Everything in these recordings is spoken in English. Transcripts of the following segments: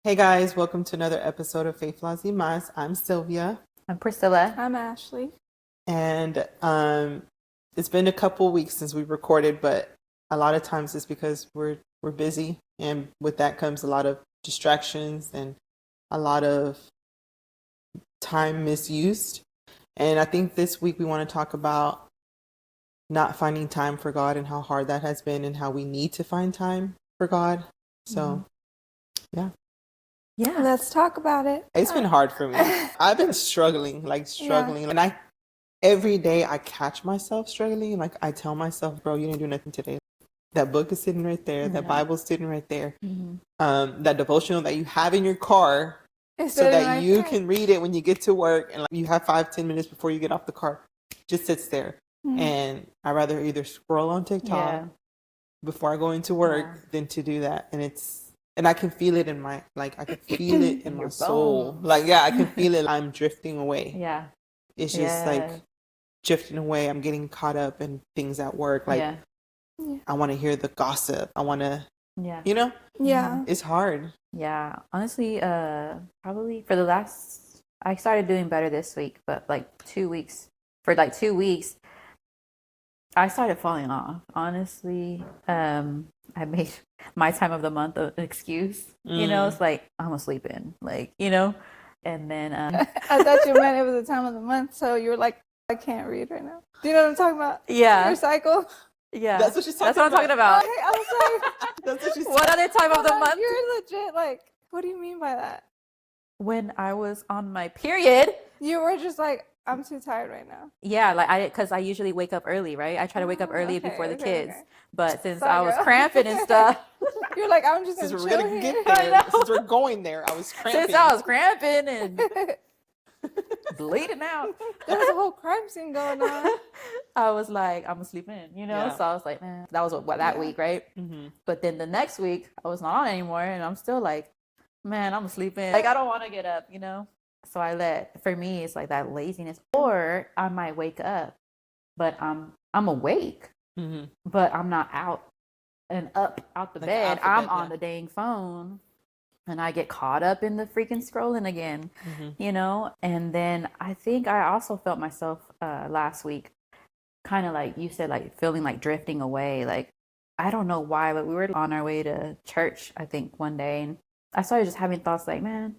Hey guys, welcome to another episode of Faith Laws y Mas. I'm Sylvia, I'm Priscilla. I'm Ashley. and it's been a couple weeks since we recorded, but a lot of times it's because we're busy, and with that comes a lot of distractions and a lot of time misused. And I think this week we want to talk about not finding time for God and how hard that has been, and how we need to find time for God. So, yeah. Yeah. Let's talk about it. It's been hard for me. I've been struggling. And every day I catch myself struggling. Like I tell myself, bro, you didn't do nothing today. That book is sitting right there. That Bible's sitting right there. That devotional that you have in your car It's so sitting that right you there. can read it when you get to work, and like you have 5-10 minutes before you get off the car, just sits there. And I rather either scroll on TikTok before I go into work than to do that. And I can feel it in my, like, I can feel it in my soul. bones. Like, yeah, I can feel it. I'm drifting away. Yeah. It's just like drifting away. I'm getting caught up in things at work. Like, I want to hear the gossip. I want to, you know? Yeah. It's hard. Yeah. Honestly, probably I started doing better this week, but for like 2 weeks, I started falling off. Honestly, I made my time of the month an excuse. It's like I'm gonna sleep in, and then I thought you meant it was the time of the month, so you were like, I can't read right now. Do you know what I'm talking about? yeah, Your cycle? yeah. That's what she's talking That's what I'm talking about. Okay, I was like, That's what she's What other time of the month? you're legit like, what do you mean by that? When I was on my period. You were just like, I'm too tired right now. Yeah, because I usually wake up early, right? I try to wake up early before the kids. Okay. But since Sorry, I was girl. cramping and stuff, You're like, I'm just Since gonna we're chill going to here. get there, since we're going there, I was cramping. since I was cramping and bleeding out, There was a whole crime scene going on. I was like, I'm gonna sleep in, Yeah. So I was like, man, that was that week, right? But then the next week, I was not on anymore, and I'm still like, man, I'm sleeping. Like I don't want to get up, So for me, it's like that laziness, or I might wake up, but I'm awake, but I'm not out out the bed. I'm on the dang phone, and I get caught up in the freaking scrolling again, And then I think I also felt myself last week, kind of like you said, like feeling like drifting away. Like I don't know why, but we were on our way to church, I think, one day, and I started just having thoughts like, man,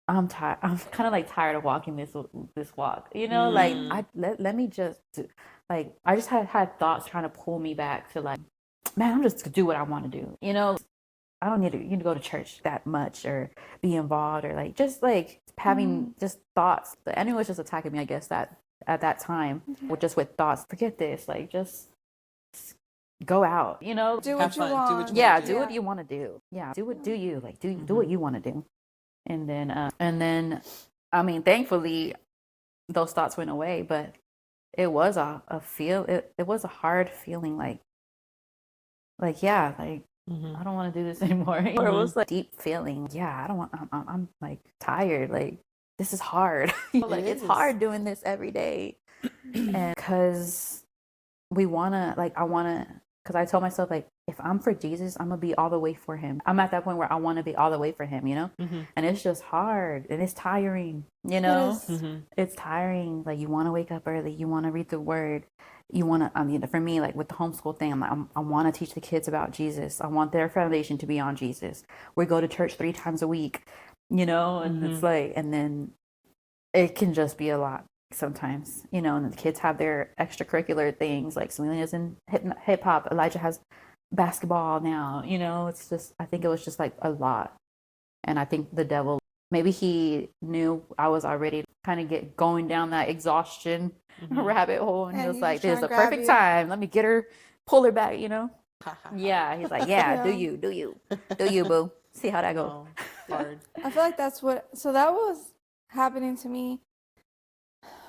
I'm tired. I'm kind of like tired of walking this walk, Like let me just like I just had thoughts trying to pull me back to like, man, I'm just to do what I want to do, I don't need to go to church that much or be involved or like having just thoughts. The enemy was just attacking me, I guess, that at that time with thoughts. Forget this, like just go out, Do what you want. do what you want to do. Yeah, do you like do what you want to do. And then I mean, thankfully those thoughts went away, but it was it was a hard feeling, like yeah, like I don't want to do this anymore. Or it was like deep feeling. Yeah, I don't want. I'm like tired. Like this is hard. Like it's hard doing this every day, and because because I told myself, like, if I'm for Jesus, I'm gonna be all the way for Him. I'm at that point where I want to be all the way for Him, And it's just hard and it's tiring, It's tiring. Like you want to wake up early, you want to read the Word. You want to, I mean, for me, like with the homeschool thing, I want to teach the kids about Jesus. I want their foundation to be on Jesus. We go to church 3 times a week, and it's like, and then it can just be a lot sometimes, and the kids have their extracurricular things. Like Selena's in hip hop, Elijah has basketball now, it's just, I think it was just like a lot. And I think the devil, maybe he knew I was already kind of going down that exhaustion rabbit hole, and he was like, this is the perfect time, let me pull her back, Yeah, he's like, yeah. do you boo, see how that goes. Hard. I feel like so that was happening to me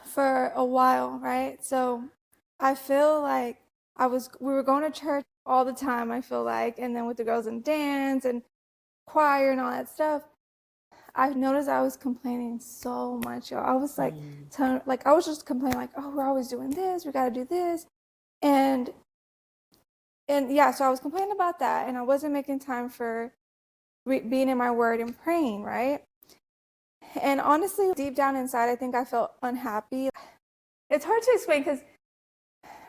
for a while, right? So I feel like we were going to church all the time, I feel like, and then with the girls in dance and choir and all that stuff, I noticed I was complaining so much, y'all. I was like, I was just complaining, like, oh, we're always doing this, we got to do this, and yeah, so I was complaining about that, and I wasn't making time for being in my word and praying, right? And honestly, deep down inside, I think I felt unhappy. It's hard to explain because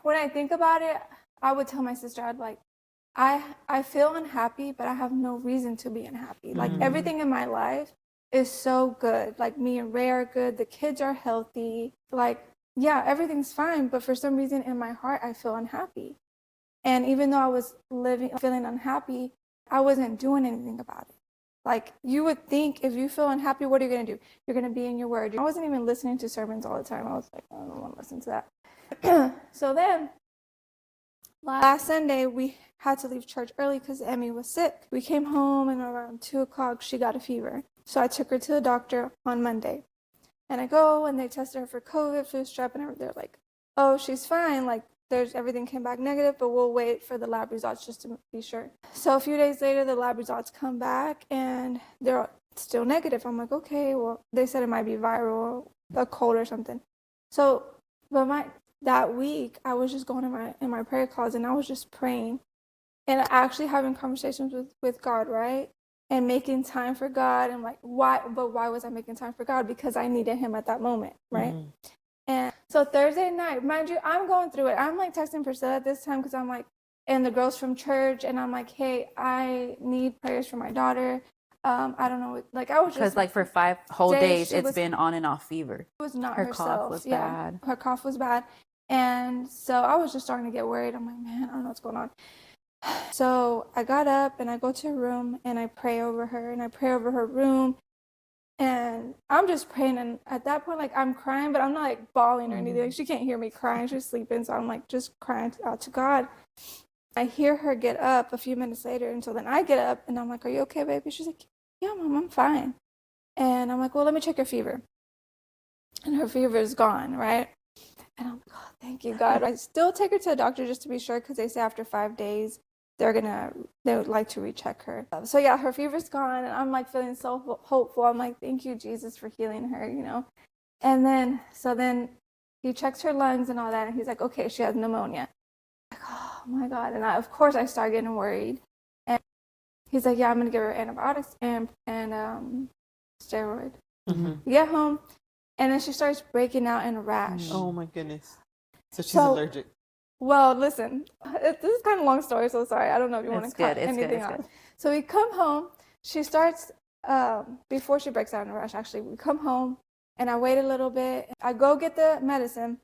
when I think about it, I would tell my sister, I'd like, I feel unhappy, but I have no reason to be unhappy. Like everything in my life is so good. Like me and Ray are good. The kids are healthy. Like, yeah, everything's fine. But for some reason in my heart, I feel unhappy. And even though I was feeling unhappy, I wasn't doing anything about it. Like you would think if you feel unhappy, what are you going to do? You're going to be in your word. I wasn't even listening to sermons all the time. I was like, I don't want to listen to that. So then last Sunday, we had to leave church early because Emmy was sick. We came home and around 2 o'clock, she got a fever. So I took her to the doctor on Monday. And I go and they tested her for COVID, flu, strep, and they're like, oh, she's fine. Like everything came back negative, but we'll wait for the lab results just to be sure. So a few days later, the lab results come back and they're still negative. I'm like, okay, well, they said it might be viral, a cold or something. So, but that week, I was just going in my prayer closet and I was just praying and actually having conversations with God, right? And making time for God and like, why was I making time for God? Because I needed him at that moment, right? Mm-hmm. And so Thursday night, mind you, I'm going through it. I'm like texting Priscilla at this time because I'm like, and the girls from church, and I'm like, hey, I need prayers for my daughter. I don't know, like I was just because like for 5 whole days it's been on and off fever. It was not her herself. Cough was bad. Her cough was bad, and so I was just starting to get worried. I'm like, man, I don't know what's going on. So I got up and I go to her room and I pray over her and I pray over her room. And I'm just praying, and at that point, like, I'm crying, but I'm not, like, bawling or anything. Like, she can't hear me crying. She's sleeping, so I'm, like, just crying out to God. I hear her get up a few minutes later, and so then I get up, and I'm like, are you okay, baby? She's like, yeah, Mom, I'm fine. And I'm like, well, let me check your fever. And her fever is gone, right? And I'm like, oh, thank you, God. I still take her to the doctor just to be sure, because they say after 5 days, they would like to recheck her. So yeah, her fever's gone and I'm like feeling so hopeful. I'm like, thank you, Jesus, for healing her, you know? And then he checks her lungs and all that. And he's like, okay, she has pneumonia. I'm like, oh my God. And of course I start getting worried. And he's like, yeah, I'm going to give her antibiotics and steroid. Mm-hmm. We get home and then she starts breaking out in a rash. Oh my goodness. So she's allergic. Well, listen, this is kind of a long story, so sorry. I don't know if you want to cut anything out. So we come home. She starts, before she breaks out in a rash, actually, we come home, and I wait a little bit. I go get the medicine,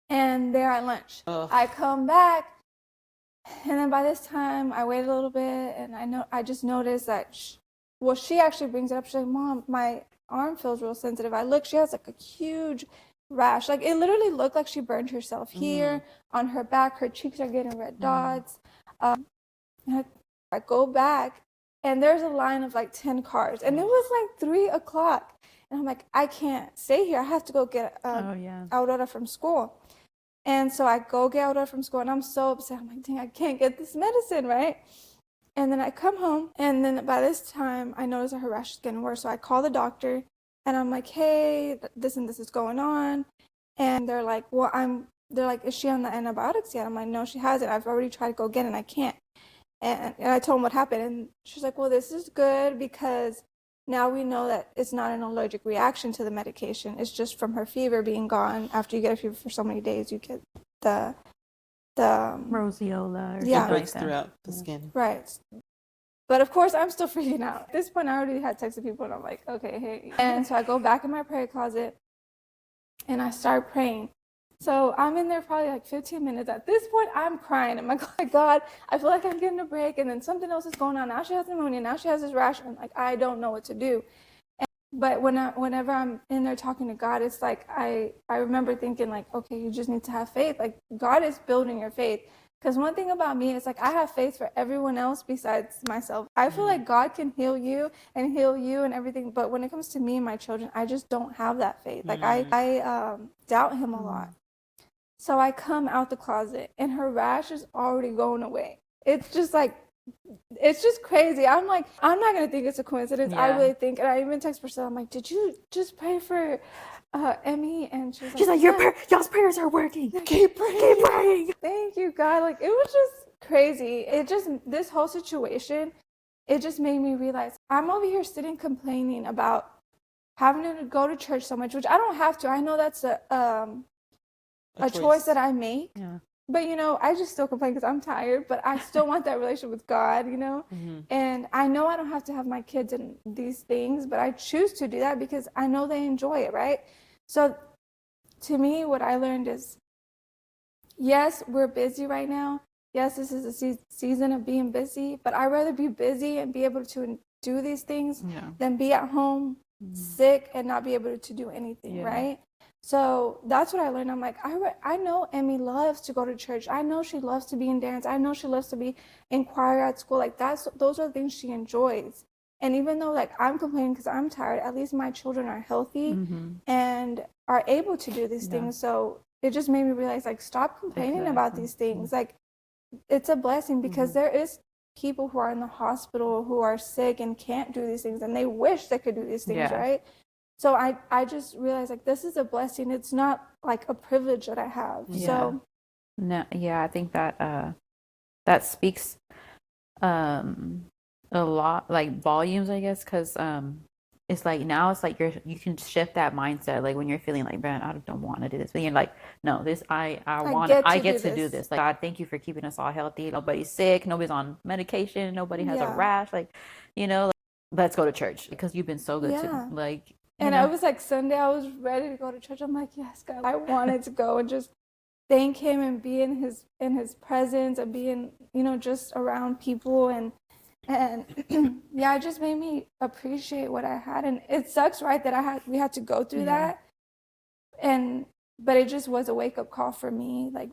and they're at lunch. Ugh. I come back, and then by this time, I wait a little bit, and I just noticed that, she actually brings it up. She's like, Mom, my arm feels real sensitive. I look, she has like a huge rash. Like it literally looked like she burned herself here on her back. Her cheeks are getting red dots. And I go back and there's a line of like 10 cars and it was like 3 o'clock and I'm like, I can't stay here. I have to go get Aurora from school. And so I go get Aurora from school and I'm so upset. I'm like, dang, I can't get this medicine, right? And then I come home and then by this time I notice that her rash is getting worse. So I call the doctor. And I'm like, hey, this and this is going on. And they're like, is she on the antibiotics yet? I'm like, no, she hasn't. I've already tried to go get it and I can't. And I told them what happened. And she's like, well, this is good because now we know that it's not an allergic reaction to the medication. It's just from her fever being gone. After you get a fever for so many days, you get the roseola. It breaks throughout the skin. Right. But of course, I'm still freaking out. At this point, I already had texted people, and I'm like, okay, hey. And so I go back in my prayer closet, and I start praying. So I'm in there probably like 15 minutes. At this point, I'm crying. I'm like, oh my God, I feel like I'm getting a break, and then something else is going on. Now she has pneumonia. Now she has this rash, and like I don't know what to do. But whenever I'm in there talking to God, it's like I remember thinking like, okay, you just need to have faith. Like God is building your faith. Because one thing about me is like I have faith for everyone else besides myself. I feel like God can heal you and everything. But when it comes to me and my children, I just don't have that faith. Like I doubt him a lot. So I come out the closet and her rash is already going away. It's just crazy. I'm like, I'm not going to think it's a coincidence. Yeah. I really think, and I even text Priscilla, I'm like, did you just pray for Emmy? And she's like, y'all's prayers are working. Keep praying. Thank you, God. Like, it was just crazy. This whole situation it just made me realize I'm over here sitting complaining about having to go to church so much, which I don't have to. I know that's a choice that I make. Yeah. But, you know, I just still complain because I'm tired, but I still want that relationship with God, you know? And I know I don't have to have my kids in these things, but I choose to do that because I know they enjoy it, right? So to me, what I learned is, yes, we're busy right now. Yes, this is a season of being busy, but I'd rather be busy and be able to do these things than be at home sick and not be able to do anything, right? So that's what I learned. I'm like, I know Emmy loves to go to church. I know she loves to be in dance. I know she loves to be in choir at school. Like those are the things she enjoys. And even though like I'm complaining because I'm tired, at least my children are healthy and are able to do these things. So it just made me realize, like, stop complaining about these things. Like, it's a blessing because there is people who are in the hospital who are sick and can't do these things and they wish they could do these things, right? So I just realized, like, this is a blessing. It's not like a privilege that I have. So no, I think that that speaks a lot, like volumes, I guess, because it's like now it's like you can shift that mindset, like when you're feeling like, man, I don't want to do this, but you're like, no, this I get to do this. Like, God, thank you for keeping us all healthy. Nobody's sick, nobody's on medication, nobody has a rash, like, you know, like, let's go to church because you've been so good to me. Like, and I was like, Sunday I was ready to go to church. I'm like, yes, God, I wanted to go and just thank him and be in his presence and being, you know, just around people and yeah, it just made me appreciate what I had. And it sucks, right, that we had to go through that. But it just was a wake-up call for me. Like,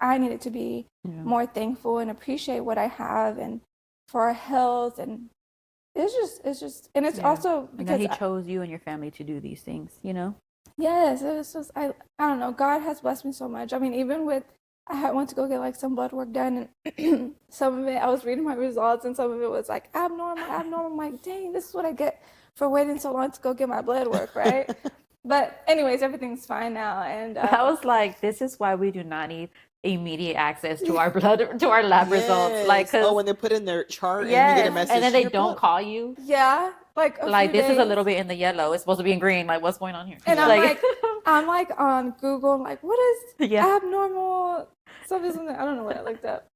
I needed to be more thankful and appreciate what I have and for our health. And it's just and it's also because he chose you and your family to do these things, you know? Yes, it was just, I don't know, God has blessed me so much. I mean, even with, I went to go get like some blood work done, and some of it, I was reading my results, and some of it was like abnormal. I'm like, dang, this is what I get for waiting so long to go get my blood work, right? But anyways, everything's fine now. And I was like, this is why we do not need immediate access to our blood, to our lab results. Like, cause, when they put in their chart and you get a message, and then they don't call you. Yeah, like this is a little bit in the yellow. It's supposed to be in green. Like, what's going on here? And I'm like on Google. I'm like, what is abnormal? Something. I don't know what I looked up.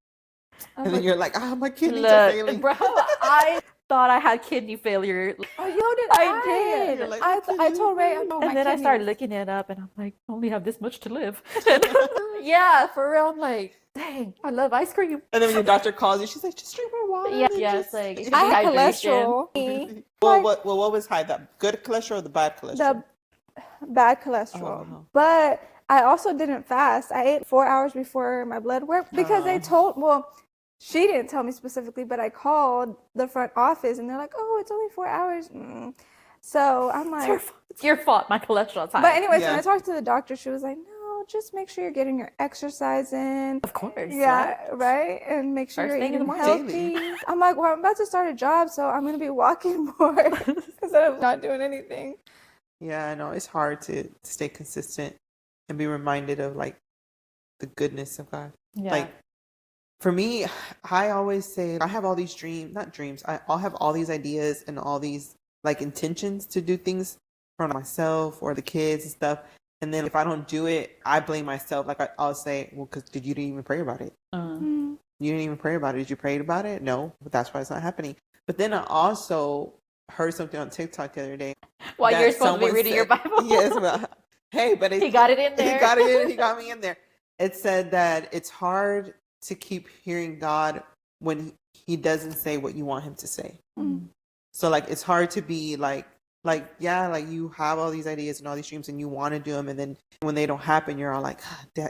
And then you're like, my kidneys are failing. Bro, I thought I had kidney failure. Oh, you did. I did. Like, I told Ray. And then I started looking it up, and I'm like, I only have this much to live. Yeah, for real. I'm like, dang, I love ice cream. And then when your doctor calls you, she's like, just drink more water. Yeah, it's like, I had cholesterol. Well, what was high? The good cholesterol or the bad cholesterol? The bad cholesterol. But I also didn't fast. I ate 4 hours before my blood work because they she didn't tell me specifically, but I called the front office and they're like, oh, it's only 4 hours. So I'm like, it's your fault. My cholesterol's high. But anyways, when I talked to the doctor, she was like, no, just make sure you're getting your exercise in. Of course. Yeah, right? And make sure you're eating healthy. I'm like, well, I'm about to start a job, so I'm going to be walking more instead of not doing anything. Yeah, I know. It's hard to stay consistent and be reminded of, like, the goodness of God. Yeah. Like, for me, I always say, I have all these I'll have all these ideas and all these, like, intentions to do things for myself or the kids and stuff. And then if I don't do it, I blame myself. Like, I'll say, well, because you didn't even pray about it. You didn't even pray about it. Did you pray about it? No, but that's why it's not happening. But then I also heard something on TikTok the other day. While you're supposed to be reading your Bible. Yes, but hey, but he got it in there. He got me in there. It said that it's hard to keep hearing God when he doesn't say what you want him to say. So, like, it's hard to be like you have all these ideas and all these dreams and you want to do them, and then when they don't happen, you're all like,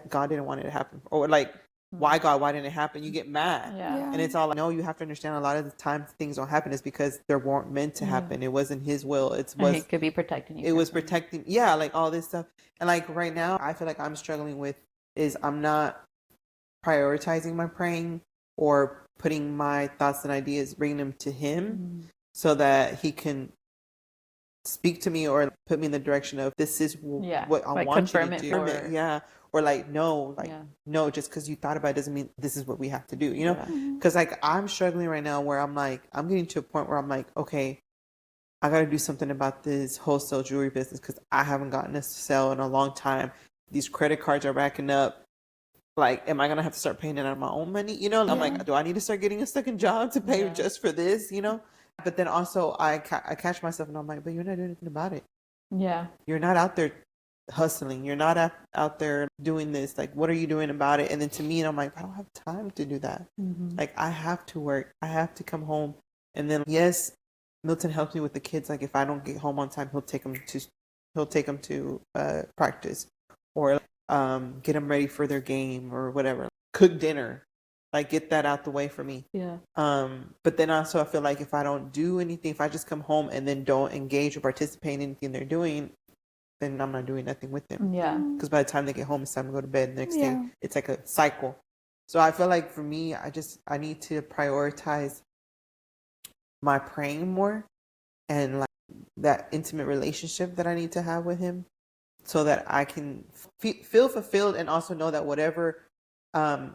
God didn't want it to happen, or like, why, God, why didn't it happen? You get mad. And it's all like, no, you have to understand, a lot of the time things don't happen is because they weren't meant to happen. It wasn't his will. It could be protecting you. It was protecting, like, all this stuff. And, like, right now I feel like I'm struggling with is I'm not prioritizing my praying or putting my thoughts and ideas, bringing them to him so that he can speak to me or put me in the direction of this is what I like want you confirm to it do. for Yeah. Or like, no, like, Yeah. no, just because you thought about it doesn't mean this is what we have to do, you know? Yeah. Because like I'm struggling right now where I'm like, I'm getting to a point where I'm like, okay, I got to do something about this wholesale jewelry business because I haven't gotten a sale in a long time. These credit cards are racking up. Like, am I going to have to start paying it out of my own money? You know, I'm like, do I need to start getting a second job to pay just for this, you know? But then also I catch myself and I'm like, but you're not doing anything about it. Yeah. You're not out there hustling. You're not out there doing this. Like, what are you doing about it? And then to me, I'm like, I don't have time to do that. Like, I have to work. I have to come home. And then, yes, Milton helps me with the kids. Like, if I don't get home on time, he'll take them to practice or get them ready for their game or whatever. Cook dinner. Like, get that out the way for me. Yeah. But then also I feel like if I don't do anything, if I just come home and then don't engage or participate in anything they're doing, then I'm not doing nothing with them. Yeah. Because by the time they get home, it's time to go to bed. The next day, it's like a cycle. So I feel like for me, I need to prioritize my praying more and like that intimate relationship that I need to have with him so that I can feel fulfilled and also know that whatever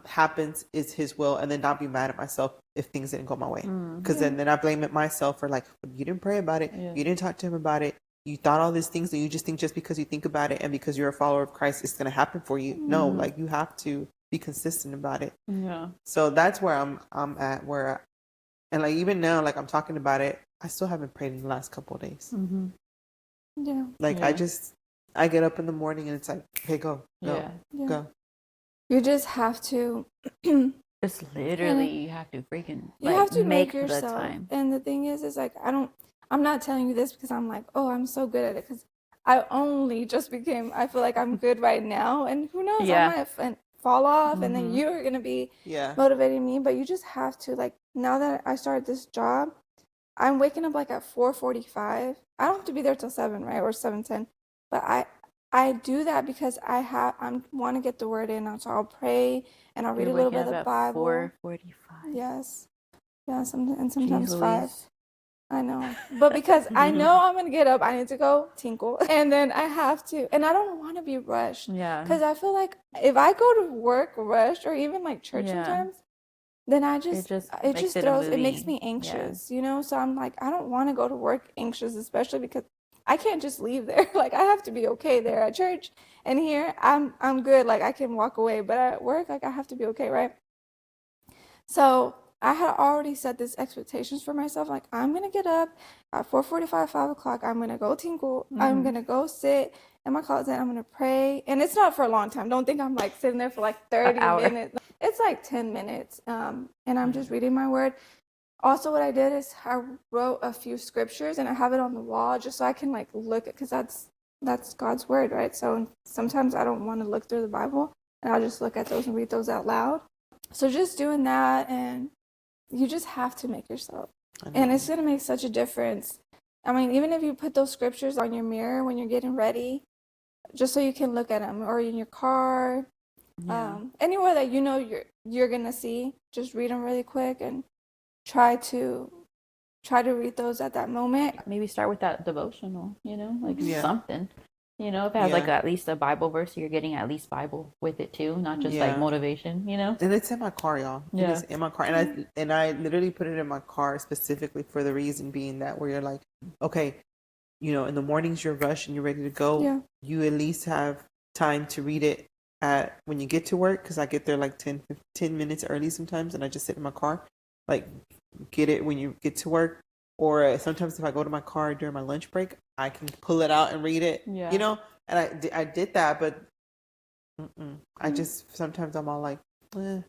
happens is his will, and then not be mad at myself if things didn't go my way. Because then I blame it myself for like, you didn't pray about it. You didn't talk to him about it. You thought all these things that you just think just because you think about it and because you're a follower of Christ, it's going to happen for you. No, like you have to be consistent about it. Yeah. So that's where I'm at and like even now, like I'm talking about it, I still haven't prayed in the last couple of days. Yeah. Like I get up in the morning and it's like, hey, go. You just have to. It's literally you have to freaking. You have to make the yourself. time. And the thing is like I'm not telling you this because I'm like, oh, I'm so good at it. Because I only just became. I feel like I'm good right now, and who knows, I might fall off, and then you're gonna be motivating me. But you just have to like. Now that I started this job, I'm waking up like at 4:45. I don't have to be there till 7, right, or 7:10. But I do that because I want to get the word in, so I'll pray and I'll read a little bit of the Bible. 4:45. Yes, and sometimes Jeez 5. Louise. I know, but because I know I'm gonna get up, I need to go tinkle, and then I have to, and I don't want to be rushed. Yeah. Because I feel like if I go to work rushed or even like church sometimes, then it makes me anxious, you know. So I'm like, I don't want to go to work anxious, especially because I can't just leave there. Like I have to be okay there at church, and here I'm good. Like I can walk away, but at work, like I have to be okay, right? So I had already set these expectations for myself. Like I'm gonna get up at 4:45, 5 o'clock. I'm gonna go tinkle. I'm gonna go sit in my closet. I'm gonna pray, and it's not for a long time. Don't think I'm like sitting there for like 30 minutes. It's like 10 minutes. And I'm just reading my word. Also, what I did is I wrote a few scriptures and I have it on the wall just so I can like look at, because that's God's word, right? So sometimes I don't want to look through the Bible, and I'll just look at those and read those out loud. So just doing that, and you just have to make yourself, and it's gonna make such a difference. I mean, even if you put those scriptures on your mirror when you're getting ready, just so you can look at them, or in your car, anywhere that you know you're gonna see, just read them really quick and try to read those at that moment. Maybe start with that devotional, you know, like something, you know, if it has like at least a Bible verse, you're getting at least Bible with it too, not just like motivation, you know. And it's in my car, y'all. Yeah. It's in my car, and I literally put it in my car specifically for the reason being that where you're like, okay, you know, in the mornings you're rushed and you're ready to go. Yeah. You at least have time to read it when you get to work, because I get there like 10 minutes early sometimes, and I just sit in my car, like get it when you get to work. Or sometimes if I go to my car during my lunch break, I can pull it out and read it, you know. And I did that, but I just sometimes I'm all like, eh.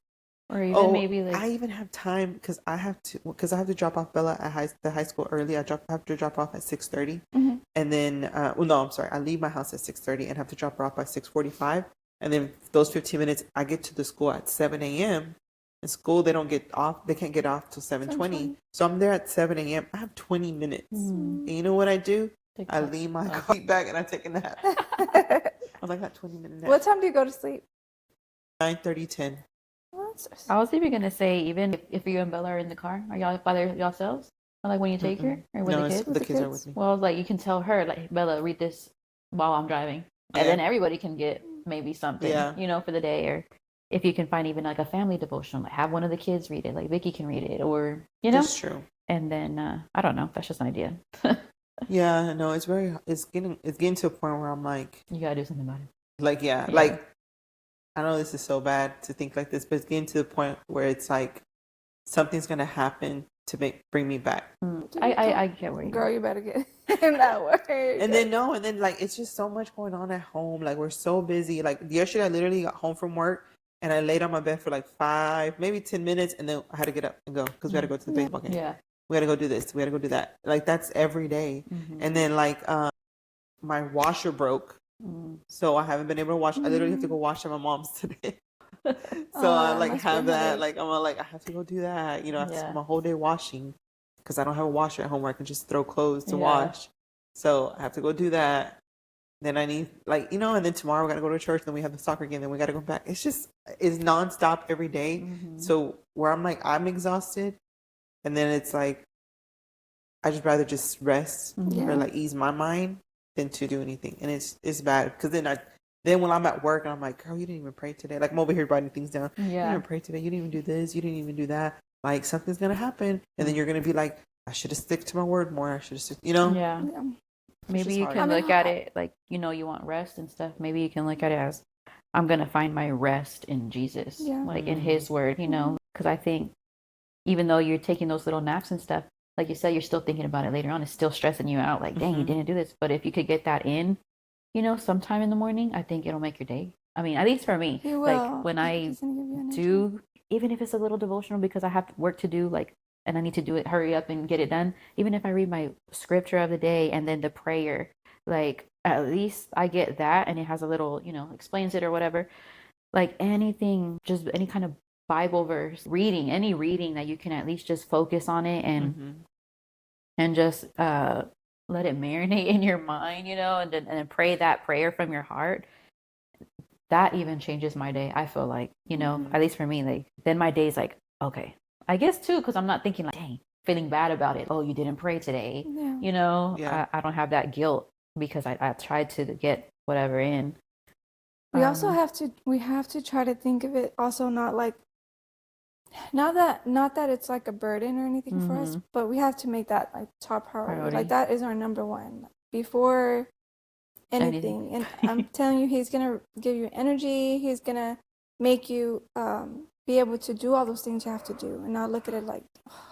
Or even maybe like I even have time because I have to drop off Bella at the high school early. I have to drop off at 6:30, and then I leave my house at 6:30 and have to drop her off by 6:45, and then those 15 minutes I get to the school at 7 a.m. In school, they can't get off till 7:20. So I'm there at 7 a.m. I have 20 minutes. And you know what I do? I lean my feet back and I take a nap. I'm like that 20-minute nap. What time do you go to sleep? 9:30, 10. I was even gonna say, even if you and Bella are in the car, are y'all by yourselves? Or, like when you take her or with No, the it's kids? the kids are with me. Well, like you can tell her, like, Bella, read this while I'm driving, and Yeah. then everybody can get maybe something, Yeah. you know, for the day. Or if you can find even like a family devotional, like have one of the kids read it, like Vicky can read it, or you know. That's true. And then I don't know. That's just an idea. Yeah, no, it's getting to a point where I'm like, You gotta do something about it. like, yeah, Yeah. like, I know this is so bad to think like this, but it's getting to the point where it's like something's gonna happen to bring me back. I get where you Girl, you better get in that word. And then like it's just so much going on at home. Like we're so busy. Like yesterday, I literally got home from work and I laid on my bed for like 5, maybe 10 minutes, and then I had to get up and go because we had to go to the baseball game. Yeah. We had to go do this. We had to go do that. Like that's every day. And then like my washer broke, so I haven't been able to wash. I literally have to go wash at my mom's today. So I like have that. Like I'm like I have to go do that. You know, I have to spend my whole day washing because I don't have a washer at home where I can just throw clothes to wash. So I have to go do that. Then I need like, you know, and then tomorrow we gotta go to church. Then we have the soccer game. Then we gotta go back. It's nonstop every day. So where I'm like I'm exhausted, and then it's like I just rather just rest or like ease my mind than to do anything. And it's bad because then when I'm at work and I'm like, girl, you didn't even pray today. Like I'm over here writing things down. You didn't even pray today. You didn't even do this. You didn't even do that. Like something's gonna happen, and then you're gonna be like, I should have stick to my word more. I should have, you know. Yeah. Maybe you can look at it like, you know, you want rest and stuff. Maybe you can look at it as, I'm going to find my rest in Jesus, like in his word, you know, because I think even though you're taking those little naps and stuff, like you said, you're still thinking about it later on. It's still stressing you out. Like, dang, you didn't do this. But if you could get that in, you know, sometime in the morning, I think it'll make your day. I mean, at least for me, like when I do, even if it's a little devotional because I have work to do, like, and I need to do it, hurry up and get it done. Even if I read my scripture of the day and then the prayer, like at least I get that and it has a little, you know, explains it or whatever. Like anything, just any kind of Bible verse, any reading that you can at least just focus on it and just let it marinate in your mind, you know, and then pray that prayer from your heart. That even changes my day. I feel like, you know, at least for me, like then my day's like, okay. I guess too, because I'm not thinking like, dang, feeling bad about it. Oh, you didn't pray today. You know, I don't have that guilt because I tried to get whatever in. We also have to try to think of it also not that it's like a burden or anything for us, but we have to make that like top priority. Like that is our number one before anything. And I'm telling you, he's gonna give you energy. He's gonna make you be able to do all those things you have to do and not look at it like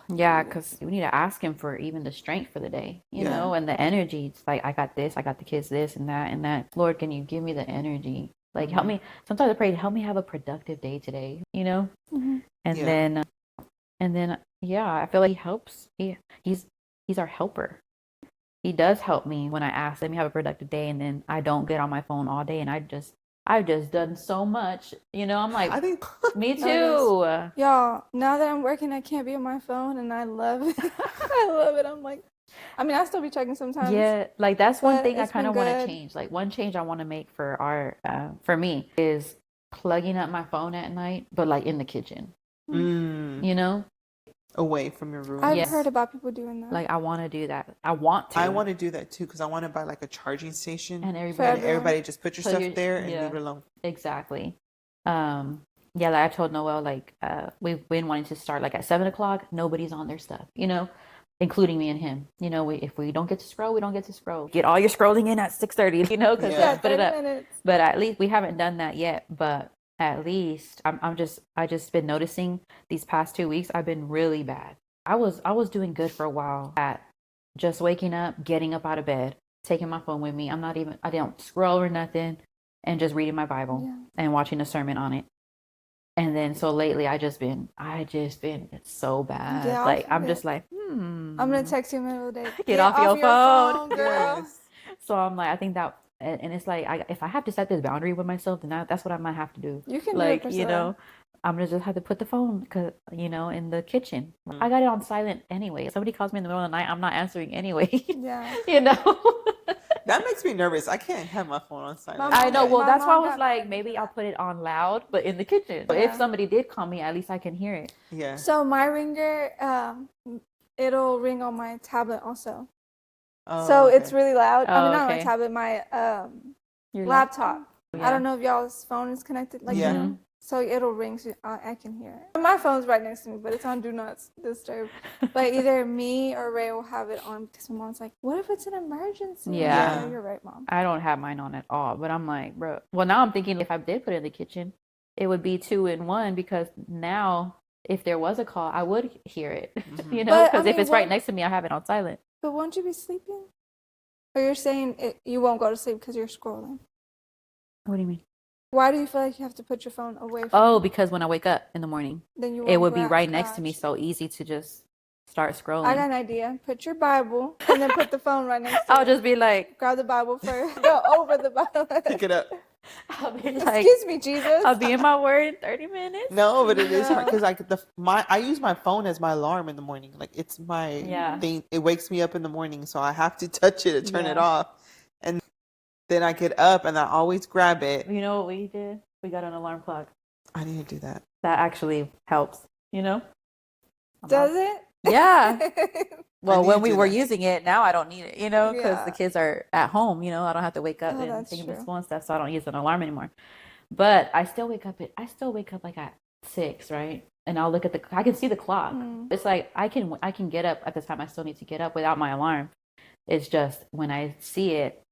because we need to ask him for even the strength for the day, you know, and the energy. It's like, I got this, I got the kids this and that. Lord, can you give me the energy? Like help me. Sometimes I pray, help me have a productive day today, you know. And then I feel like he helps. He's our helper. He does help me when I ask, let me have a productive day, and then I don't get on my phone all day and I've just done so much, you know. I'm like, I think me too. Y'all, now that I'm working, I can't be on my phone, and I love it. I love it. I'm like, I mean, I still be checking sometimes. Yeah, like that's one thing I kind of want to change. Like one change I want to make for me is plugging up my phone at night, but like in the kitchen, you know, away from your room. I've heard about people doing that. Like I want to do that. I want to do that too because I want to buy like a charging station and everybody just put your stuff there and leave it alone. Exactly. Like I told Noel, like we've been wanting to start like at 7:00. Nobody's on their stuff, you know, including me and him. You know, if we don't get to scroll, we don't get to scroll. Get all your scrolling in at 6:30, you know, because put it up. Minutes. But at least we haven't done that yet. But at least I just been noticing these past 2 weeks I've been really bad. I was doing good for a while at just waking up, getting up out of bed, taking my phone with me. I don't scroll or nothing, and just reading my Bible and watching a sermon on it. And then so lately I just been it's so bad. Yeah, like I'm just like, I'm gonna text you in the middle of the day. Get off your phone, girl. Yes. So I'm like, I think that. And it's like, if I have to set this boundary with myself, then that's what I might have to do. You can like, do it, you know, I'm gonna just have to put the phone, you know, in the kitchen. I got it on silent anyway. If somebody calls me in the middle of the night, I'm not answering anyway. Yeah, you know. That makes me nervous. I can't have my phone on silent. I know. Well, that's why I was like, maybe I'll put it on loud, but in the kitchen. But if somebody did call me, at least I can hear it. Yeah. So my ringer, it'll ring on my tablet also. Oh, So okay. it's really loud. I Oh, mean, not my okay. tablet, my Your laptop. I Yeah. don't know if y'all's phone is connected, like Yeah. you know. So it'll ring, so I can hear it. My phone's right next to me, but it's on Do Not Disturb. But either me or Ray will have it on because my mom's like, "What if it's an emergency?" I'm like, Yeah. You're right, Mom. I don't have mine on at all, but I'm like, bro. Well, now I'm thinking if I did put it in the kitchen, it would be 2 in 1 because now if there was a call, I would hear it. You know, But, I because if mean, it's right what- next to me, I have it on silent. But won't you be sleeping? Or you're saying you won't go to sleep because you're scrolling? What do you mean? Why do you feel like you have to put your phone away from Oh, you? because when I wake up in the morning, Then you it won't would be grab- right next to me, gotcha. so easy to just start scrolling. I got an idea. Put your Bible and then put the phone right next to I'll it. just be like, Grab the Bible first. Go over the Bible. Pick it up. I'll be like, Excuse me, Jesus. I'll be in my word in 30 minutes. No, but it is hard No. because I use my phone as my alarm in the morning. Like it's my Yeah. thing. It wakes me up in the morning, so I have to touch it to turn it Yeah. off. And then I get up and I always grab it. You know what we did? We got an alarm clock. I need to do that. That actually helps, you know? Does it? Yeah. Well, need when to we do were that. using it, now I don't need it, you know, because Yeah. the kids are at home, you know, I don't have to wake up Oh, and that's think of true. school and stuff, so I don't use an alarm anymore. But I still wake up like at 6, right? And I'll look at I can see the clock. Mm. It's like I can get up at the time I still need to get up without my alarm. It's just when I see it,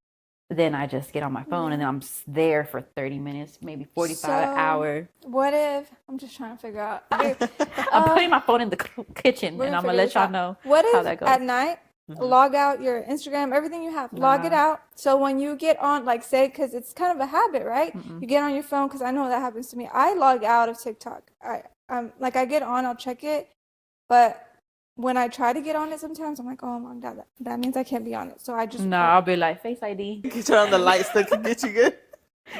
then I just get on my phone and then I'm there for 30 minutes, maybe 45 an So- hour. What if I'm just trying to figure out? I'm putting my phone in the kitchen we're and gonna I'm gonna figure let this y'all out. know What how if that goes. at night log out your Instagram, everything you have, log it Wow. out. So when you get on, like say, because it's kind of a habit, right? Mm-mm. You get on your phone, because I know that happens to me. I log out of TikTok. I get on, I'll check it, but when I try to get on it, sometimes I'm like, oh my god, that means I can't be on it. So I just No, I'll be like Face ID. You can turn on the lights that can get you good.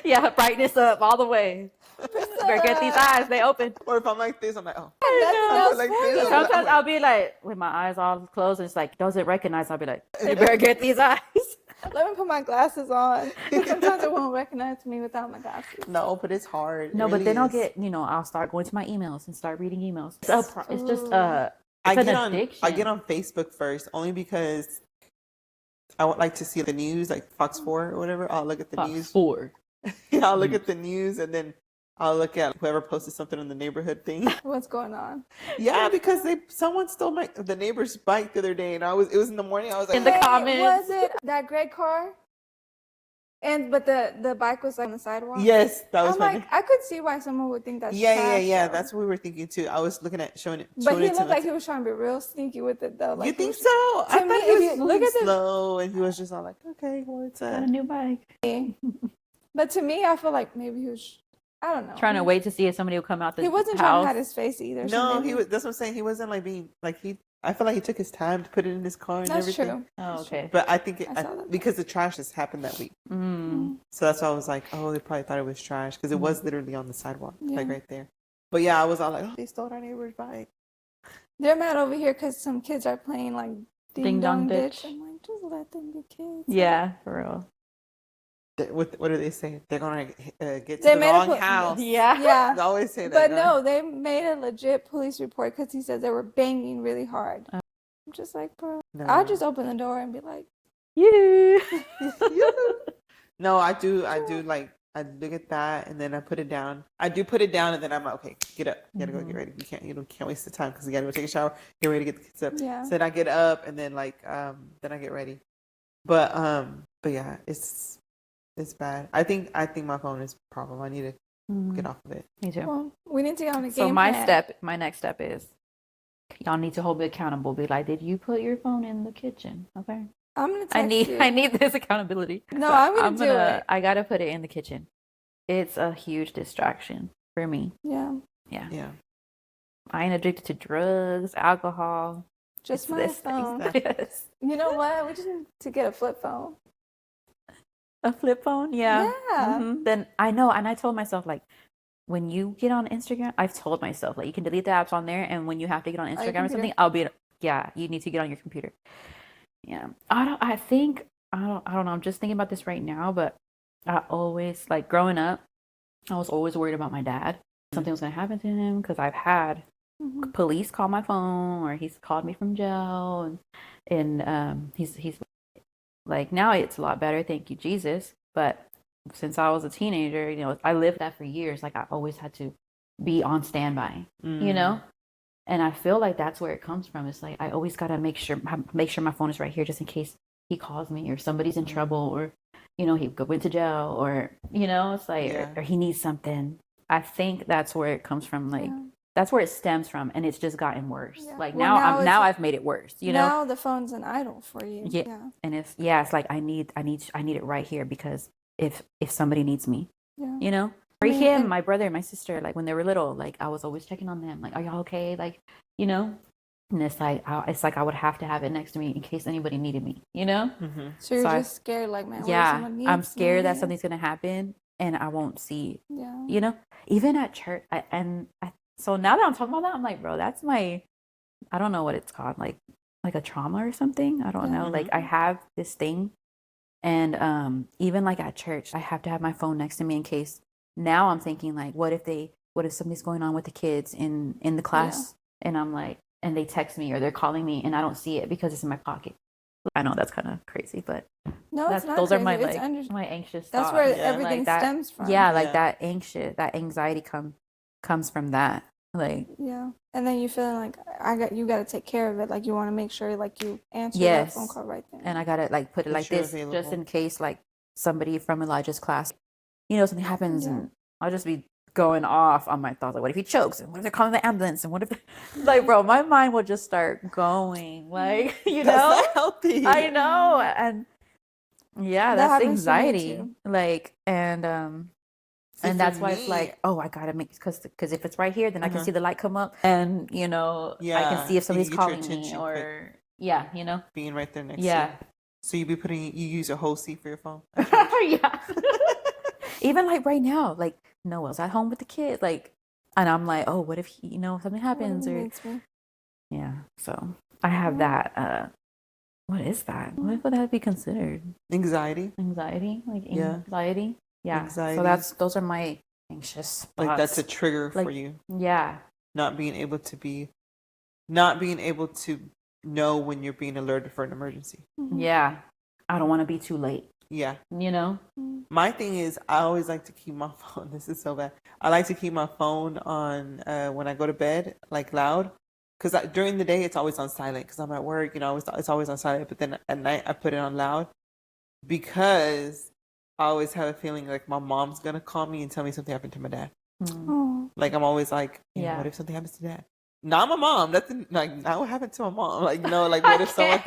Yeah, brightness up all the way. Better get these eyes, they open. Or if I'm like this, I'm like, oh. That like smells this. funny. Sometimes I'll be like, with my eyes all closed, and it's like, doesn't recognize. I'll be like, you better get these eyes. Let me put my glasses on. Sometimes it won't recognize me without my glasses. No, but it's hard. No, It but really then I'll is. get, I'll start going to my emails and start reading emails. It's just Ooh. I it's an get on addiction. I get on Facebook first only because I would like to see the news, like Fox 4 or whatever. I'll look at the Fox news. 4. I'll look at the news and then I'll look at whoever posted something on the neighborhood thing. What's going on? Yeah, because someone stole the neighbor's bike the other day, and it was in the morning. I was like, In the Wait, comments. Was it that gray car? But the bike was like on the sidewalk. yes, that was I'm funny. like, I could see why someone would think that's Yeah. trash, though. That's what we were thinking too. I was looking at showing it. But showing he it to looked my- like he was trying to be real sneaky with it, though. Like You he think was- so? I To thought me, he if was you look moving at the- slow, and he was just all like, "Okay, well, it's Got a new bike. But to me, I feel like maybe he was. I don't know. Trying to wait to see if somebody will come out the He wasn't trying house. to hide his face either. so no." maybe- He was. That's what I'm saying. He wasn't like being like he. I feel like he took his time to put it in his car and That's everything. true. Oh, okay. But I think I saw that. because the trash just happened that week, Mm. so that's why I was like, "Oh, they probably thought it was trash because it was literally on the sidewalk, like Yeah. right there." But yeah, I was all like, "Oh, they stole our neighbor's bike." They're mad over here because some kids are playing like Ding Dong Ditch. Ditch. I'm like, just let them be kids. Yeah, for real. What do they say? They're gonna get to They the made a wrong pl- house. Yeah. Yeah. They always say that. But don't no, they made a legit police report because he said they were banging really hard. I'm just like, bro, they? I'll just open the door and be like, Yeah. No, I do like I look at that and then I put it down. I do put it down and then I'm like, okay, get up. You gotta go get ready. You can't waste the time because you gotta go take a shower, get ready to get the kids up. Yeah. So then I get up and then then I get ready. But yeah, it's bad. I think my phone is a problem. I need to get off of it. Me too. well, we need to get on a game So my plan. next step is y'all need to hold me accountable. Be like, did you put your phone in the kitchen? Okay. I'm gonna text you. I need this accountability. No, I'm gonna do it. I gotta put it in the kitchen. It's a huge distraction for me. Yeah. Yeah. Yeah. I ain't addicted to drugs, alcohol. Just It's my this thing. phone. Yes. You know what? We just need to get a flip phone. A flip phone? Yeah. Yeah. Mhm. Then I know, and I told myself like, when you get on Instagram, I've told myself like you can delete the apps on there, and when you have to get on your Instagram or computer. something, I'll be yeah. You need to get on your computer. Yeah. I don't know. I'm just thinking about this right now, but I always like growing up, I was always worried about my dad. Something was gonna happen to him because I've had police call my phone, or he's called me from jail, and he's like, now it's a lot better, thank you Jesus. But since I was a teenager, I lived that for years. Like, I always had to be on standby, and I feel like that's where it comes from. It's like I always gotta make sure my phone is right here, just in case he calls me, or somebody's in trouble, or he went to jail, or it's like, or he needs something. I think that's where it comes from. Like, that's where it stems from, and it's just gotten worse. Like, now I've made it worse. Now the phone's an idol for you. Yeah. And it's like I need it right here, because if somebody needs me, for him, my brother and my sister, like when they were little, like I was always checking on them, like, are y'all okay? Like, and it's like I would have to have it next to me in case anybody needed me, So you're just scared, like, man, I'm scared that something's gonna happen and I won't see. Even at church. So now that I'm talking about that, I'm like, bro, that's I don't know what it's called, like a trauma or something. I don't know. Like, I have this thing, and even like at church, I have to have my phone next to me in case. Now I'm thinking, like, what if something's going on with the kids in the class, and I'm like, and they text me or they're calling me and I don't see it because it's in my pocket. I know that's kind of crazy, but no, it's not those crazy. are my anxious that's thoughts. Where everything stems from. That that anxiety comes from that. Like, and then you feeling like you got to take care of it. Like, you want to make sure, like, you answer that phone call right there. And I got to, like, put it like this, available, just in case, like, somebody from Elijah's class, something happens, and I'll just be going off on my thoughts. Like, what if he chokes? And what if they're calling the ambulance? And what if, like, bro, my mind will just start going, like, That's not healthy. I know. And that's anxiety. Like, and that's why it's like, oh, I gotta make, because if it's right here, then I can see the light come up, and I can see if somebody's calling me, or being right there next to you. So you use a whole seat for your phone. Even like right now, like Noah's at home with the kids, like, and I'm like, oh, what if something happens, or so I have that. What is that? What would that be considered? Anxiety, like anxiety. Yeah. Anxiety. So those are my anxious spots. Like, that's a trigger for you. Yeah. Not being able to know when you're being alerted for an emergency. Yeah. I don't want to be too late. Yeah. My thing is, I always like to keep my phone. This is so bad. I like to keep my phone on when I go to bed, like, loud. Because during the day, it's always on silent. Because I'm at work, it's always on silent. But then at night, I put it on loud. Because I always have a feeling like my mom's going to call me and tell me something happened to my dad. Like, I'm always like, what if something happens to dad? Not my mom. Nothing, like, not what happened to my mom. Like, no, like, what if someone...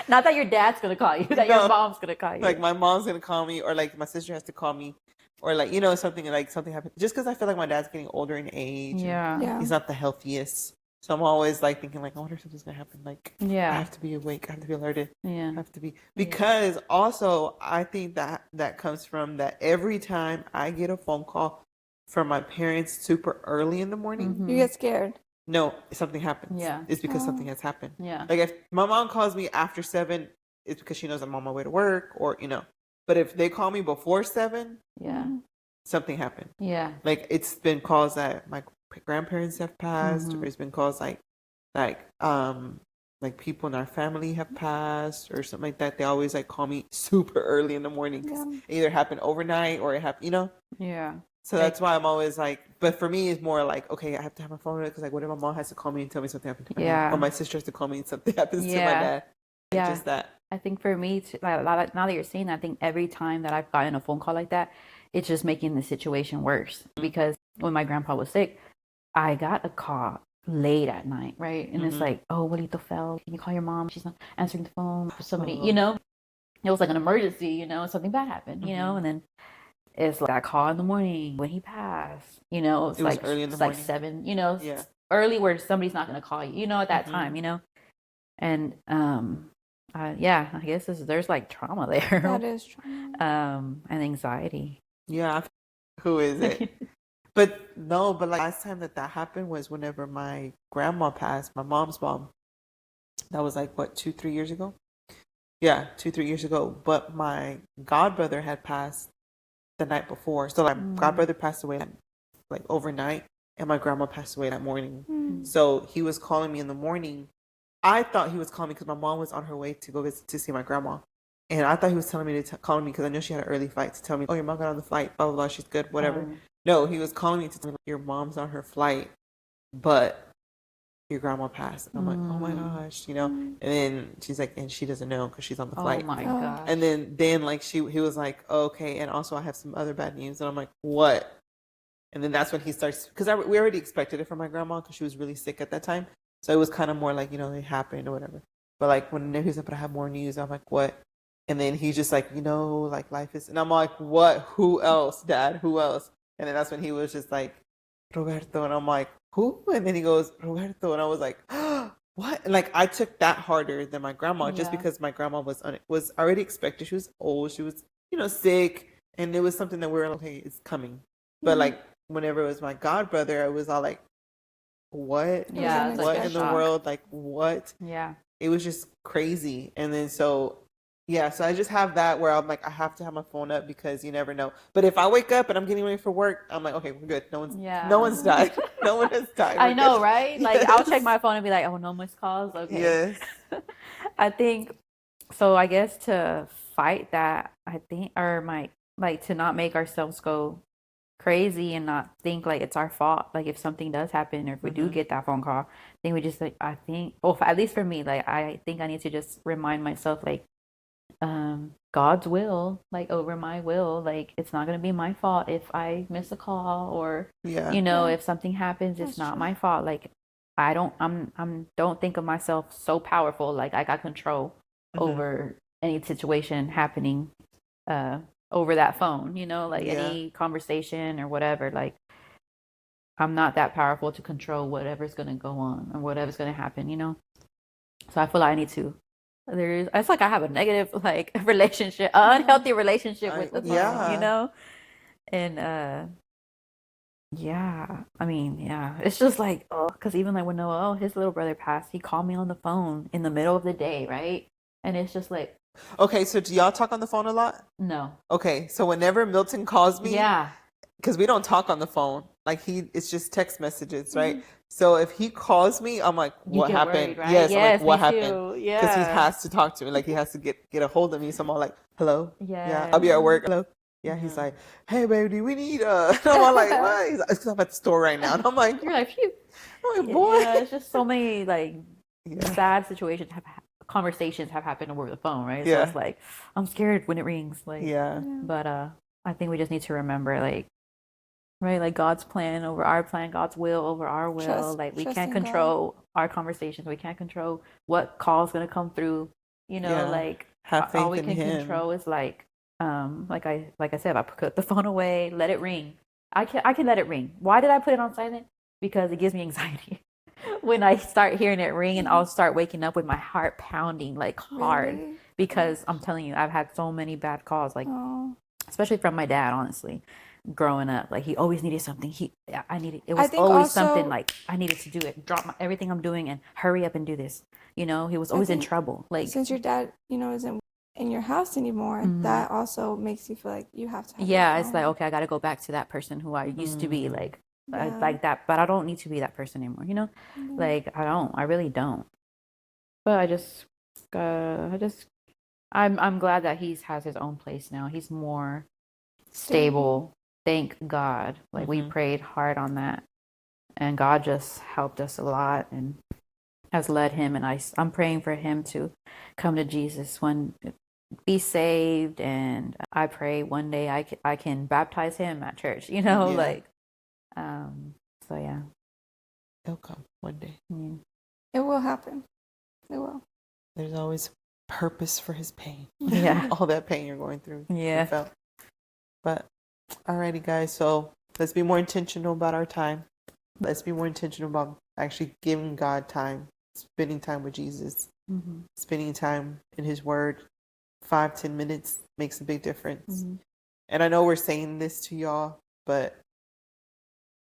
Not that your dad's going to call you, that your mom's going to call you. Like, my mom's going to call me, or, like, my sister has to call me, or, like, something happened. Just because I feel like my dad's getting older in age. Yeah. He's not the healthiest. So I'm always, like, thinking, like, I wonder if something's going to happen. Like, I have to be awake. I have to be alerted. Yeah. I have to be. Because also, I think that comes from that every time I get a phone call from my parents super early in the morning. You get scared. No, something happens. Yeah. It's because something has happened. Yeah. Like, if my mom calls me after 7, it's because she knows I'm on my way to work, or, But if they call me before 7, something happened. Yeah. Like, it's been calls that my grandparents have passed, or it's been calls like people in our family have passed, or something like that. They always, like, call me super early in the morning, because it either happened overnight or it happened, Yeah. So that's why I'm always like, but for me, it's more like, okay, I have to have my phone, because, like, what if my mom has to call me and tell me something happened to my dad? Or my sister has to call me and something happens to my dad? Yeah. Just that. I think for me, now that you're saying that, I think every time that I've gotten a phone call like that, it's just making the situation worse. Because when my grandpa was sick, I got a call late at night, right? And it's like, oh, Abuelito fell. Can you call your mom? She's not answering the phone. Somebody, it was like an emergency, something bad happened, and then it's like I call in the morning when he passed, it was like early in the morning. Like 7, early where somebody's not going to call you, at that time, and I guess there's like trauma there. That is trauma. And anxiety. Yeah. Who is it? But like, last time that happened was whenever my grandma passed, my mom's mom. That was like, what, 2-3 years ago? Yeah, 2-3 years ago. But my godbrother had passed the night before. So, like, godbrother passed away like overnight, and my grandma passed away that morning. Mm. So he was calling me in the morning. I thought he was calling me because my mom was on her way to go visit to see my grandma. And I thought he was telling me to call me because I know she had an early flight, to tell me, oh, your mom got on the flight, blah, blah, blah, she's good, whatever. No, he was calling me to tell me, your mom's on her flight, but your grandma passed. And I'm like, oh my gosh, you know? And then she's like, and she doesn't know because she's on the flight. Oh my gosh. And then like he was like, oh, okay, and also I have some other bad news. And I'm like, what? And then that's when he starts, because we already expected it from my grandma because she was really sick at that time. So it was kind of more like, you know, it happened or whatever. But like when he said, but I have more news, I'm like, what? And then he's just like, you know, like life is, and I'm like, what? Who else, Dad? Who else? And then that's when he was just like, Roberto. And I'm like, who? And then he goes, Roberto. And I was like, what? And like I took that harder than my grandma just because my grandma was already expected. She was old. She was, you know, sick. And it was something that we were like, hey, it's coming. But like whenever it was my god brother, I was all like, what? Yeah. What in the world? Like what? Yeah. It was just crazy. And then so I just have that where I'm like, I have to have my phone up because you never know. But if I wake up and I'm getting ready for work, I'm like, okay, we're good. No one's died. No one has died. I know, right? Like I'll check my phone and be like, oh, no missed calls. Okay. Yes. I think so. I guess to fight that, I think, or like to not make ourselves go crazy and not think like it's our fault. Like if something does happen or if we do get that phone call, then we just like, I think, well, at least for me, like I think I need to just remind myself like, God's will, like over my will, like it's not going to be my fault if I miss a call or, you know, if something happens, it's not my fault. Like don't think of myself so powerful. Like I got control over any situation happening, over that phone, you know, like any conversation or whatever. Like I'm not that powerful to control whatever's going to go on or whatever's going to happen, you know? So I feel like I need to, it's like I have a negative like relationship, unhealthy relationship with the phone, you know? And I mean, it's just like, because even like when Noah, his little brother passed, he called me on the phone in the middle of the day, right? And it's just like, okay, so do y'all talk on the phone a lot? No. Okay, so whenever Milton calls me, because we don't talk on the phone, like it's just text messages, right? So if he calls me, I'm like, what happened? Worried, right? Yes, I'm like, what happened? Too. Yeah, because he has to talk to me, like he has to get a hold of me. So I'm all like, hello, I'll be at work. Hello, he's like, hey baby, we need and I'm all like, what? He's like, because I'm at the store right now, and I'm like, you're like, phew. I'm like, boy, it's just so many like sad situations conversations have happened over the phone, right? So it's like, I'm scared when it rings, like, but I think we just need to remember, like, right, like God's plan over our plan, God's will over our will. Like we can't control our conversations. We can't control what call's gonna come through. You know, like all we can control is like I said, I put the phone away, let it ring. I can let it ring. Why did I put it on silent? Because it gives me anxiety. When I start hearing it ring, and I'll start waking up with my heart pounding like hard, because I'm telling you, I've had so many bad calls, like especially from my dad, honestly. Growing up, like he always needed something. It was always something like I needed to do it, drop everything I'm doing and hurry up and do this. You know, he was always in trouble. Like since your dad, you know, isn't in your house anymore, that also makes you feel like you have to have it's like, okay, I got to go back to that person who I used to be, like that, but I don't need to be that person anymore, you know? Like I really don't. But I'm glad that he has his own place now. He's more stable. Thank God. Like we prayed hard on that, and God just helped us a lot and has led him, and I'm praying for him to come to Jesus, be saved, and I pray one day I can baptize him at church, you know, like so it'll come one day. It will happen. It will. There's always purpose for his pain. All that pain you're going through. But alrighty, guys, so let's be more intentional about our time. Let's be more intentional about actually giving God time, spending time with Jesus, spending time in his word. 5-10 minutes makes a big difference. And I know we're saying this to y'all, but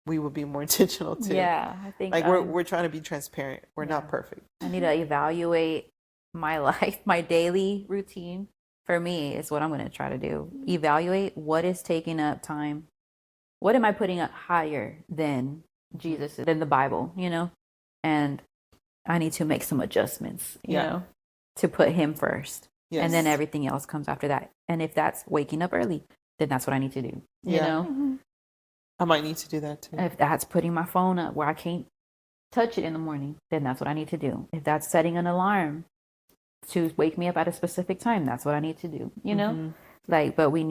we will be more intentional too. I think like we're trying to be transparent. We're not perfect. I need to evaluate my life, my daily routine. For me, is what I'm going to try to do. Evaluate what is taking up time. What am I putting up higher than Jesus than the Bible, and I need to make some adjustments, you know, to put him first. Yes. And then everything else comes after that. And if that's waking up early, then that's what I need to do, you know? Mm-hmm. I might need to do that too. If that's putting my phone up where I can't touch it in the morning, then that's what I need to do. If that's setting an alarm to wake me up at a specific time, that's what I need to do, you know? But we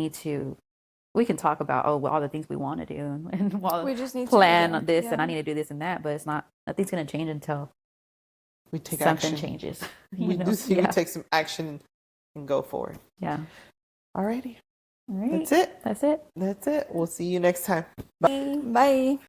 can talk about, all the things we want to do and we just need plan to this and I need to do this and that, but it's nothing's going to change until we take something action. changes. We take some action and go forward. Yeah. Alrighty. All right. That's it. That's it. That's it. We'll see you next time. Bye.